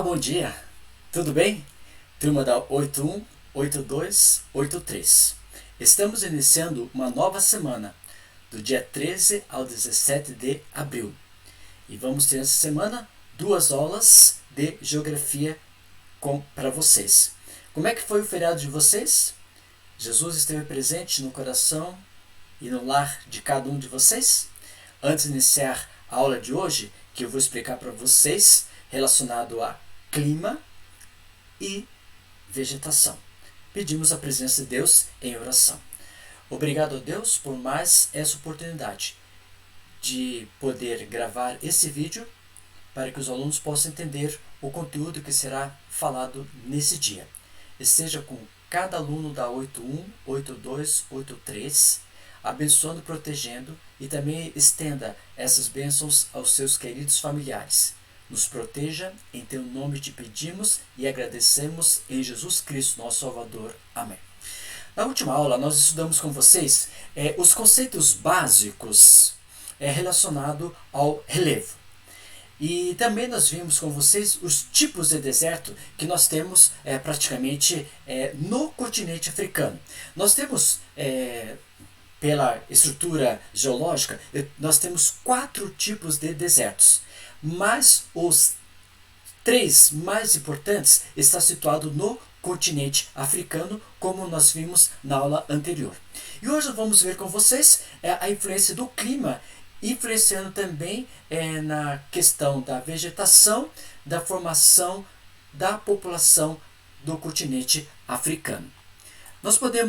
bom dia. Tudo bem? Turma da 81, 82, 83. Estamos iniciando uma nova semana, do dia 13 ao 17 de abril. E vamos ter essa semana 2 aulas de geografia para vocês. Como é que foi o feriado de vocês? Jesus esteve presente no coração e no lar de cada um de vocês? Antes de iniciar a aula de hoje, que eu vou explicar para vocês, relacionado a clima e vegetação. Pedimos a presença de Deus em oração. Obrigado a Deus por mais essa oportunidade de poder gravar esse vídeo para que os alunos possam entender o conteúdo que será falado nesse dia. Esteja com cada aluno da 81, 82, 83, abençoando, protegendo e também estenda essas bênçãos aos seus queridos familiares. Nos proteja, em teu nome te pedimos e agradecemos em Jesus Cristo, nosso Salvador. Amém. Na última aula, nós estudamos com vocês os conceitos básicos relacionados ao relevo. E também nós vimos com vocês os tipos de deserto que nós temos praticamente no continente africano. Nós temos, pela estrutura geológica, nós temos 4 tipos de desertos. Mas os 3 mais importantes estão situados no continente africano, como nós vimos na aula anterior. E hoje vamos ver com vocês a influência do clima, influenciando também na questão da vegetação, da formação da população do continente africano.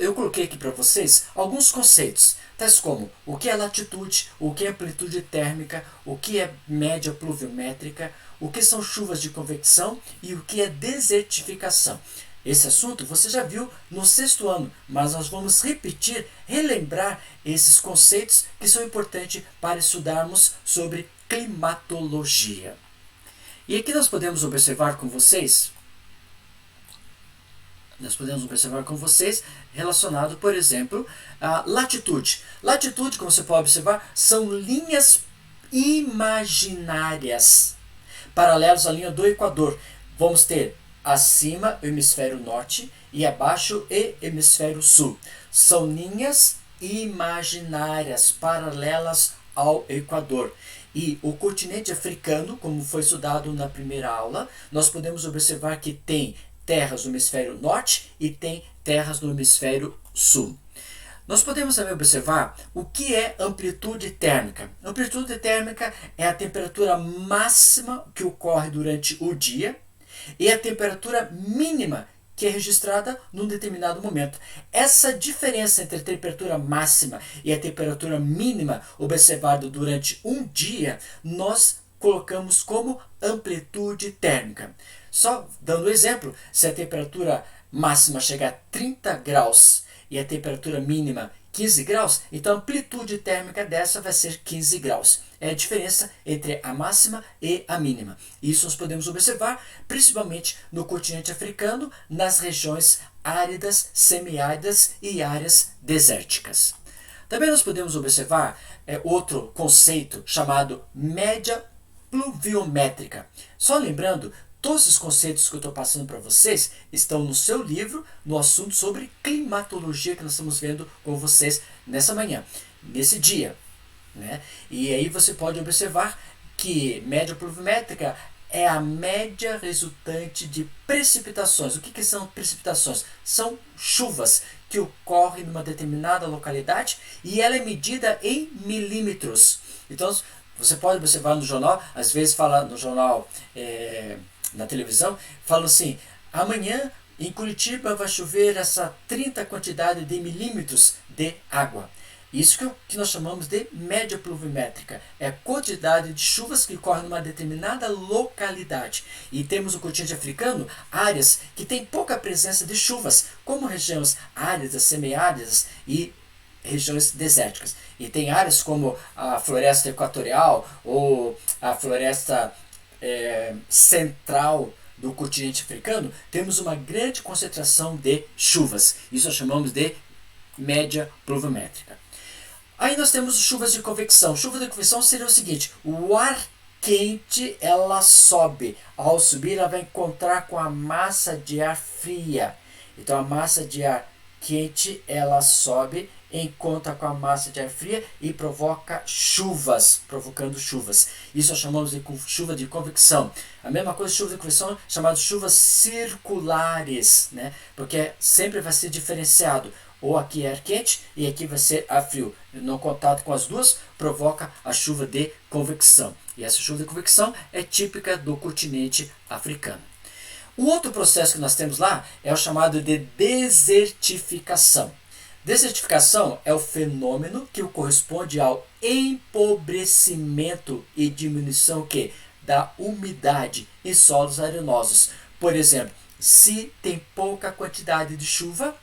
Eu coloquei aqui para vocês alguns conceitos, tais como o que é latitude, o que é amplitude térmica, o que é média pluviométrica, o que são chuvas de convecção e o que é desertificação. Esse assunto você já viu no 6º ano, mas nós vamos repetir, relembrar esses conceitos que são importantes para estudarmos sobre climatologia. E aqui nós podemos observar com vocês relacionado, por exemplo, a latitude. Latitude, como você pode observar, são linhas imaginárias paralelas à linha do Equador. Vamos ter acima o hemisfério norte e abaixo o hemisfério sul. São linhas imaginárias paralelas ao Equador. E o continente africano, como foi estudado na primeira aula, nós podemos observar que tem terras no hemisfério norte e tem terras no hemisfério sul. Nós podemos também observar o que é amplitude térmica. Amplitude térmica é a temperatura máxima que ocorre durante o dia e a temperatura mínima que é registrada num determinado momento. Essa diferença entre a temperatura máxima e a temperatura mínima observada durante um dia, nós colocamos como amplitude térmica. Só dando um exemplo, se a temperatura máxima chegar a 30 graus e a temperatura mínima 15 graus, então a amplitude térmica dessa vai ser 15 graus. É a diferença entre a máxima e a mínima. Isso nós podemos observar principalmente no continente africano, nas regiões áridas, semiáridas e áreas desérticas. Também nós podemos observar outro conceito chamado média pluviométrica. Só lembrando, todos os conceitos que eu estou passando para vocês estão no seu livro, no assunto sobre climatologia que nós estamos vendo com vocês nessa manhã, nesse dia. Né? E aí você pode observar que média pluviométrica é a média resultante de precipitações. O que são precipitações? São chuvas que ocorrem numa determinada localidade e ela é medida em milímetros. Então, você pode observar no jornal, às vezes fala no jornal, na televisão, falam assim, amanhã em Curitiba vai chover essa 30 quantidade de milímetros de água. Isso que nós chamamos de média pluviométrica. É a quantidade de chuvas que ocorrem numa determinada localidade. E temos no continente africano áreas que têm pouca presença de chuvas, como regiões áridas, semiáridas e regiões desérticas. E tem áreas como a floresta equatorial ou a floresta central do continente africano, temos uma grande concentração de chuvas. Isso nós chamamos de média pluviométrica. Aí nós temos chuvas de convecção. Chuvas de convecção seria o seguinte: o ar quente, ela sobe. Ao subir, ela vai encontrar com a massa de ar fria. Então, a massa de ar quente, ela sobe, encontra com a massa de ar fria e provoca chuvas, provocando chuvas. Isso nós chamamos de chuva de convecção. A mesma coisa, chuva de convecção, chamada chuvas circulares, né? Porque sempre vai ser diferenciado. Ou aqui é ar quente e aqui vai ser ar frio. No contato com as duas, provoca a chuva de convecção. E essa chuva de convecção é típica do continente africano. O outro processo que nós temos lá é o chamado de desertificação. Desertificação é o fenômeno que corresponde ao empobrecimento e diminuição da umidade em solos arenosos. Por exemplo, se tem pouca quantidade de chuva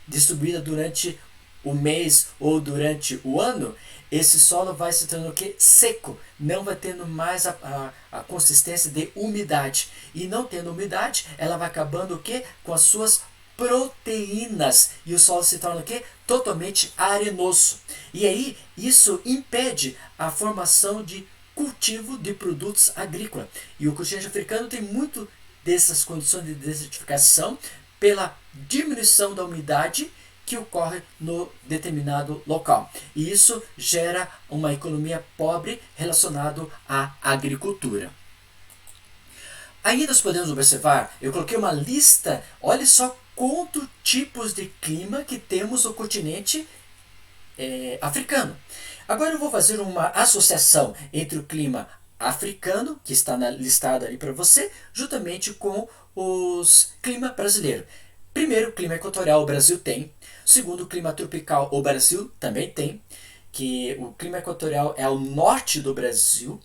distribuída durante o mês ou durante o ano, esse solo vai se tornando seco, não vai tendo mais a consistência de umidade. E não tendo umidade, ela vai acabando com as suas proteínas e o solo se torna totalmente arenoso. E aí isso impede a formação de cultivo de produtos agrícolas. E o continente africano tem muito dessas condições de desertificação pela diminuição da umidade que ocorre no determinado local. E isso gera uma economia pobre relacionada à agricultura. Aí nós podemos observar, eu coloquei uma lista, olha só quantos tipos de clima que temos no continente africano. Agora eu vou fazer uma associação entre o clima africano, que está listado ali para você, juntamente com os clima brasileiro. Primeiro, clima equatorial o Brasil tem. Segundo, clima tropical o Brasil também tem. Que o clima equatorial é ao norte do Brasil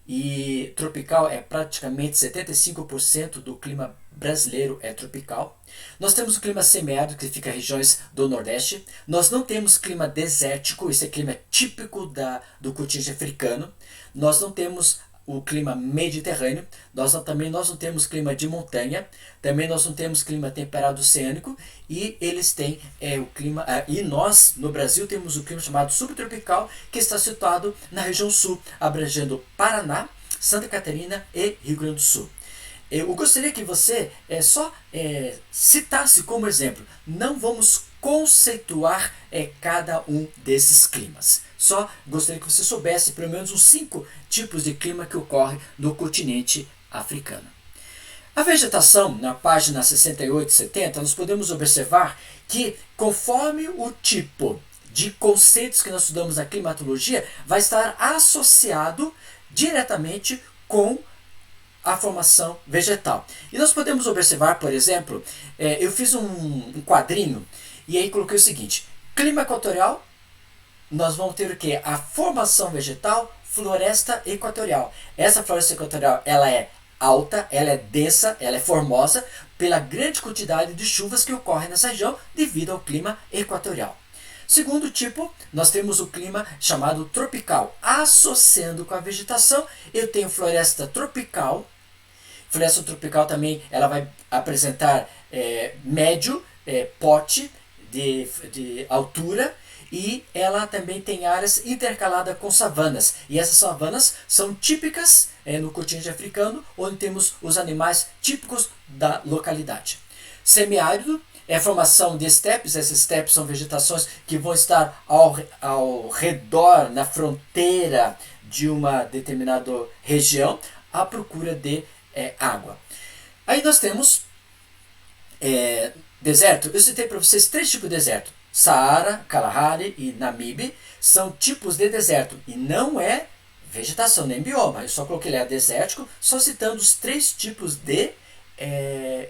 e tropical é praticamente 75% do clima brasileiro é tropical. Nós temos o clima semiárido, que fica em regiões do Nordeste. Nós não temos clima desértico, esse é clima típico do continente africano. Nós não temos o clima mediterrâneo, também nós não temos clima de montanha, também nós não temos clima temperado oceânico, e eles têm o clima, e nós no Brasil temos o clima chamado subtropical, que está situado na região sul, abrangendo Paraná, Santa Catarina e Rio Grande do Sul. Eu gostaria que você só citasse como exemplo, não vamos conceituar cada um desses climas. Só gostaria que você soubesse pelo menos uns 5 tipos de clima que ocorre no continente africano. A vegetação, na página 68 e 70, nós podemos observar que conforme o tipo de conceitos que nós estudamos na climatologia, vai estar associado diretamente com a formação vegetal. E nós podemos observar, por exemplo, eu fiz um quadrinho e aí coloquei o seguinte: clima equatorial, nós vamos ter o que? A formação vegetal, floresta equatorial. Essa floresta equatorial, ela é alta, ela é densa, ela é formosa pela grande quantidade de chuvas que ocorrem nessa região devido ao clima equatorial. Segundo tipo, nós temos o clima chamado tropical. Associando com a vegetação, eu tenho floresta tropical. Floresta tropical também ela vai apresentar médio porte de altura, e ela também tem áreas intercaladas com savanas. E essas savanas são típicas no continente africano, onde temos os animais típicos da localidade. Semiárido é a formação de estepes. Essas estepes são vegetações que vão estar ao redor, na fronteira de uma determinada região, à procura de água. Aí nós temos deserto. Eu citei para vocês 3 tipos de deserto: Saara, Kalahari e Namibe são tipos de deserto, e não é vegetação nem bioma. Eu só coloquei lá desértico, só citando os 3 tipos de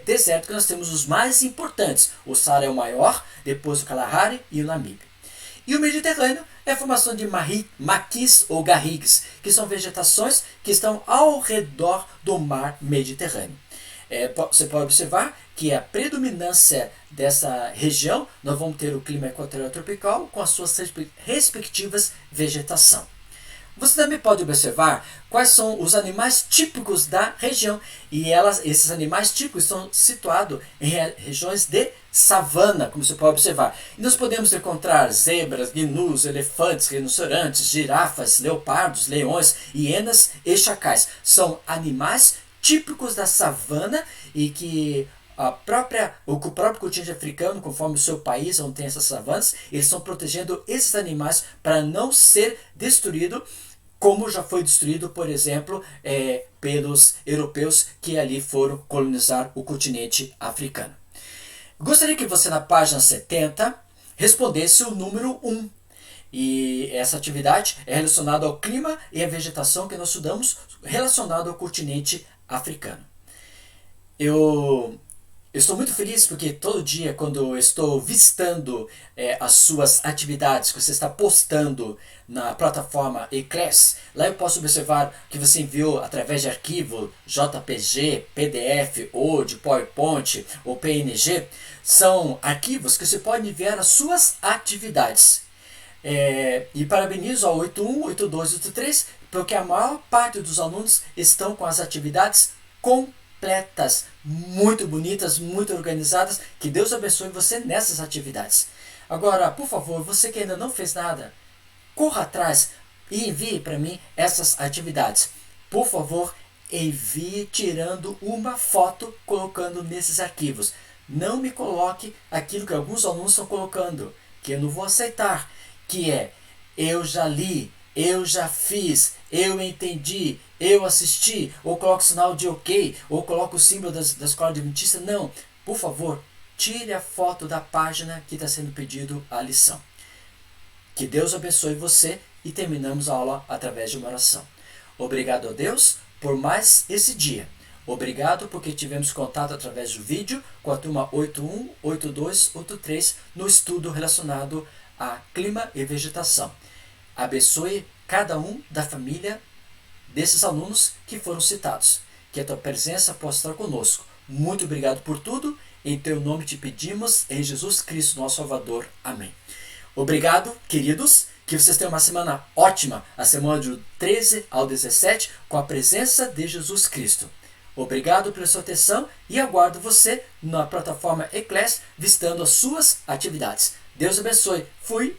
deserto que nós temos, os mais importantes. O Saara é o maior, depois o Kalahari e o Namibe. E o Mediterrâneo é a formação de maquis ou garrigues, que são vegetações que estão ao redor do mar Mediterrâneo. Você pode observar que a predominância dessa região, nós vamos ter o clima equatorial tropical com as suas respectivas vegetação. Você também pode observar quais são os animais típicos da região. E esses animais típicos estão situados em regiões de savana, como você pode observar. E nós podemos encontrar zebras, gnus, elefantes, rinocerontes, girafas, leopardos, leões, hienas e chacais. São animais típicos da savana e que o próprio continente africano, conforme o seu país, onde tem essas savanas, eles estão protegendo esses animais para não ser destruído, como já foi destruído, por exemplo, pelos europeus que ali foram colonizar o continente africano. Gostaria que você, na página 70, respondesse o número 1. E essa atividade é relacionada ao clima e à vegetação que nós estudamos relacionado ao continente africano. Eu estou muito feliz porque todo dia, quando eu estou visitando as suas atividades que você está postando na plataforma eClass, lá eu posso observar que você enviou através de arquivo JPG, PDF, ou de PowerPoint ou PNG. São arquivos que você pode enviar as suas atividades. E parabenizo ao 81, 82 e 83, porque a maior parte dos alunos estão com as atividades completas, muito bonitas, muito organizadas. Que Deus abençoe você nessas atividades. Agora, por favor, você que ainda não fez nada, corra atrás e envie para mim essas atividades. Por favor, envie tirando uma foto colocando nesses arquivos. Não me coloque aquilo que alguns alunos estão colocando, que eu não vou aceitar, que é: eu já li, eu já fiz, eu entendi, eu assisti, ou coloco o sinal de ok, ou coloco o símbolo da escola adventista. Não, por favor, tire a foto da página que está sendo pedido a lição. Que Deus abençoe você e terminamos a aula através de uma oração. Obrigado a Deus por mais esse dia. Obrigado porque tivemos contato através do vídeo com a turma 81, 82, 83 no estudo relacionado a clima e vegetação. Abençoe cada um da família desses alunos que foram citados. Que a tua presença possa estar conosco. Muito obrigado por tudo. Em teu nome te pedimos, em Jesus Cristo, nosso Salvador. Amém. Obrigado, queridos. Que vocês tenham uma semana ótima. A semana do 13 ao 17, com a presença de Jesus Cristo. Obrigado pela sua atenção e aguardo você na plataforma eClass visitando as suas atividades. Deus abençoe. Fui.